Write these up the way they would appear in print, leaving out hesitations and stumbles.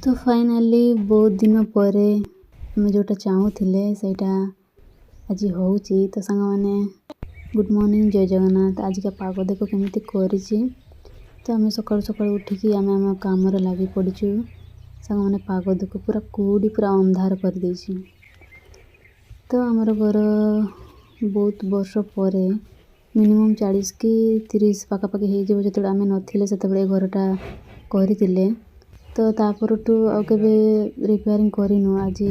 तो फाइनाली बहुत दिन पर आम जोटा चाहूले सहीटा आज हो तो सांग मैंने गुड मॉर्निंग जय जगन्नाथ। आज का पाग देख केमी करी तो आम सकाळु सकाळु उठिकी आम आम काम लगी पड़ीचु। सांग मैंने पाग देख पूरा कुड़ी पूरा अंधार कर देछि। तो आमर घर बहुत वर्ष पर मिनिमम 40 कि 30 पाखापाखि हो जो आम नथिले से घरटा करथिले। तो तापरठू आगे रिपेयरिंग करनु आज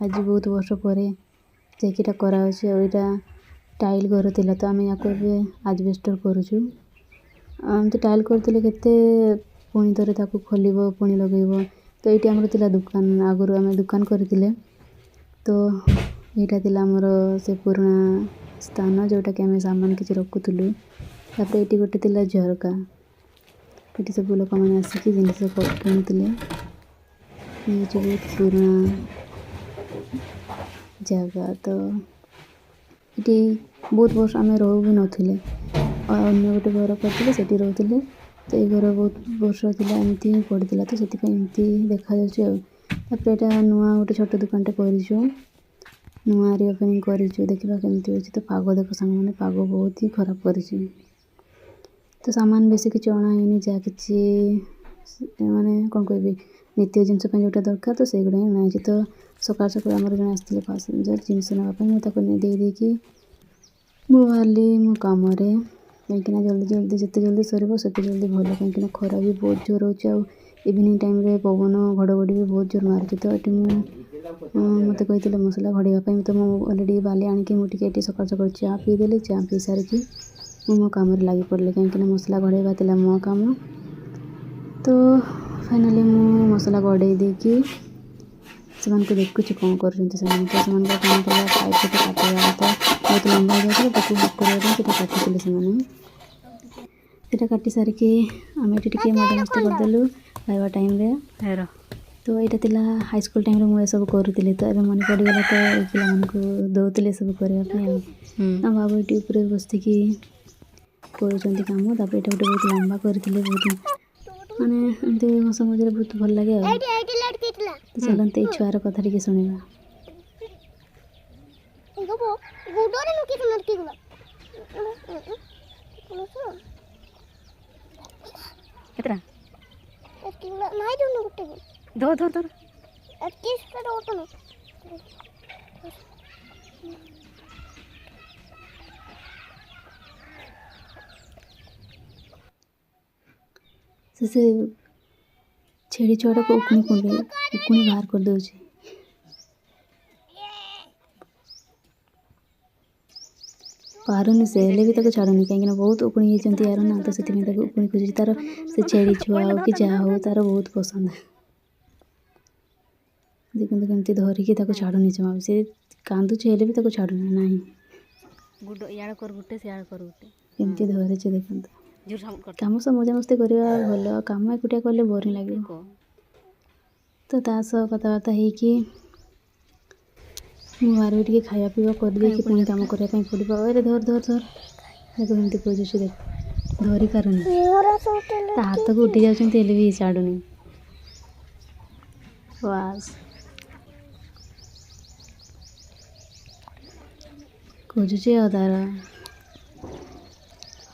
आज बहुत वर्ष पर जाकिटा कराउछि। एटा टाइल घर थिला तो आम या आजबेस्टर करूछु। आम तो टाइल करथिले केते पुणी थरे ताकू खोलिबो पुणी लगेइबो। तो ये आमर थिला दुकान आगु आम दुकान करथिले। तो यहाँ थिला आमर से पुराना स्थान जोटा कि आम सामान किसी रखुलु। तापर ये गोटे थिला झरका ये सब लोक मैंने आसिक जिनस किणुले। ये बहुत पुराना जगह। तो ये बहुत वर्ष आम रो भी नथिले अन्य गोटे घर करथिले सेठी रहथिले। तो ये घर बहुत वर्ष थिला एमती पड़ीला तो सेति एमती देखा जाउछि। तापर एटा नुआ गोटे छोट दुकानटे करिछु नुआ रिओपनिंग करिछु देखिबा केमती होछि। तो पाग देख सांग माने पाग बहुत ही खराब करिछि। तो सामान बेसी किसी अणा है जहाँ कि माने कौन कह नित्य जिनस जोटा दरकार तो से गुड़ा ही अणाई। तो सकाल सकाल आमर जन आसते पासेंजर जिनस नापी मुझे देदेकी बाहरी मो कम कहीं जल्दी जल्दी जिते जल्दी सर से जल्दी भल कहीं खरा भी बहुत जोर हो इवनिंग टाइम रे पवन घड़घड़ी भी बहुत जोर मारुति। तो ये मत कही मसला घड़ाई तो मुझे अलरेडी बाली आणिकी मुझे सकाल सकाल चा पीदेली चा पी सारिकी मो कम लगी पड़े कहीं मसला गड़ेबा था मो कम। तो फाइनाली मु मसला गड़े देकी से देखुची कौन कर तो कम पाइप काटा तो बहुत लंबा हो जाता है हुक करने काटुले से काटी सारिकी आम ये मजा मस्ती करदेलु खाଇବା टाइम। तो यहाँ हाई स्कूल टाइम मुझे सब करूँ तो मन पड़गला तो पे दौले सब करने बाबू ये बसिकी कर कम। तापर ये गोटे बहुत लंबा करते बहुत माने एमती हस मजा बहुत भल लगे। तो चलते ये छुआर कथा टी शुणा। धर धर धर से छेड़ी छुआटा को उकुणी बाहर कर दे पारुनी से हेल्ले भी छाड़ुनी कहीं बहुत उकुणी होती यार ना। तो से उकुणी खोज तार से छेड़ी छुआ हो कि जहाँ हो तार बहुत पसंद है। देखते कमी धरिकी छाड़ुनी जमा से कांदुचे हेल्ले भी छाड़ुनी ना कमी धरे देखते कम सब मजा मस्ती करवा भल कम एकुटिया कले बोरिंग लगे। तो सह कथबार्ता होगी बाहर भी खाया पीवा करदे कि पुणी कम करने पड़ो। अरे धर धर धर देखो एमती खोजुची देख धरी पारुनी हाथ को उठी जाते भी छाड़ुनी बास खोजुची तार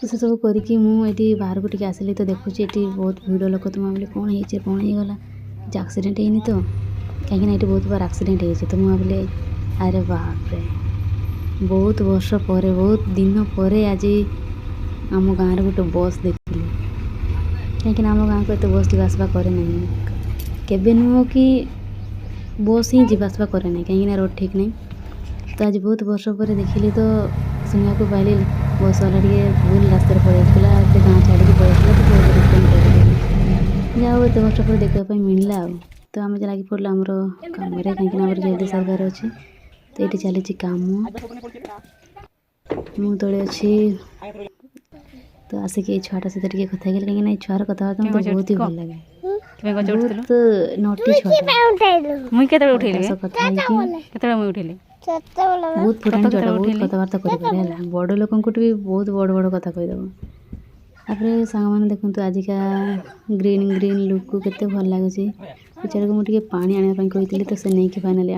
से सब करके मुझे बाहर को आसिली। तो देखुची ये बहुत भिड़ लोक तो मुझे कौन हो कौन हो गला एक्सीडेंट होनी तो कहीं ये बहुत बार एक्सीडेंट हो। तो मुझे भाविले अरे बाप रे बहुत वर्ष पर बहुत दिन पर आज आम गाँव गोटे बस देखिली कहीं आम गाँव को एत बस जावासवा करे ना केबे नुह कि बस ही जावासवा करे ना कहीं रोड ठीक नहीं। तो आज बहुत वर्ष पर देखिली तो सुनिया को पाइली बस वाला भूल रास्ते पड़े गाँव छाड़ी पड़े जाओ एत वर्ष पर देखा मिलला। तो आम लगी पड़ा आमर कम कहीं जल्दी सरकार अच्छे। तो ये चली कम मु तले अच्छी। तो आसिक ये छुआटा सहित कथा कहीं छुआर कथबार्ता मतलब बहुत ही भल लगे बहुत नटी छुआ बहुत फुटाणी छुआटा बहुत कथबार्ता कर बड़ लोक भी बहुत बड़ बड़ कथा कहीदेव। ତାପରେ ସାଙ୍ଗମାନେ ଦେଖନ୍ତୁ ଆଜିକା ଗ୍ରୀନ୍ ଗ୍ରୀନ୍ ଲୁକ୍କୁ କେତେ ଭଲ ଲାଗୁଛି। ବେଚାରାକୁ ମୁଁ ଟିକେ ପାଣି ଆଣିବା ପାଇଁ କହିଥିଲି ତ ସେ ନେଇକି ଫାଇନାଲି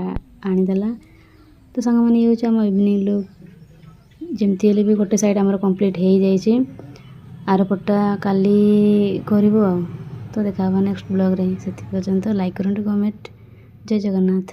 ଆଣିଦେଲା। ତ ସାଙ୍ଗମାନେ ଇଏ ହେଉଛି ଆମ ଇଭିନିଂ ଲୁକ୍। ଯେମିତି ହେଲେ ବି ଗୋଟେ ସାଇଡ଼୍ ଆମର କମ୍ପ୍ଲିଟ୍ ହେଇଯାଇଛି, ଆର ପଟଟା କାଲି କରିବୁ ଆଉ। ତ ଦେଖା ହବ ନେକ୍ସଟ ବ୍ଲଗ୍ରେ। ସେଥି ପର୍ଯ୍ୟନ୍ତ ଲାଇକ୍ କରନ୍ତୁ, କମେଣ୍ଟ। ଜୟ ଜଗନ୍ନାଥ।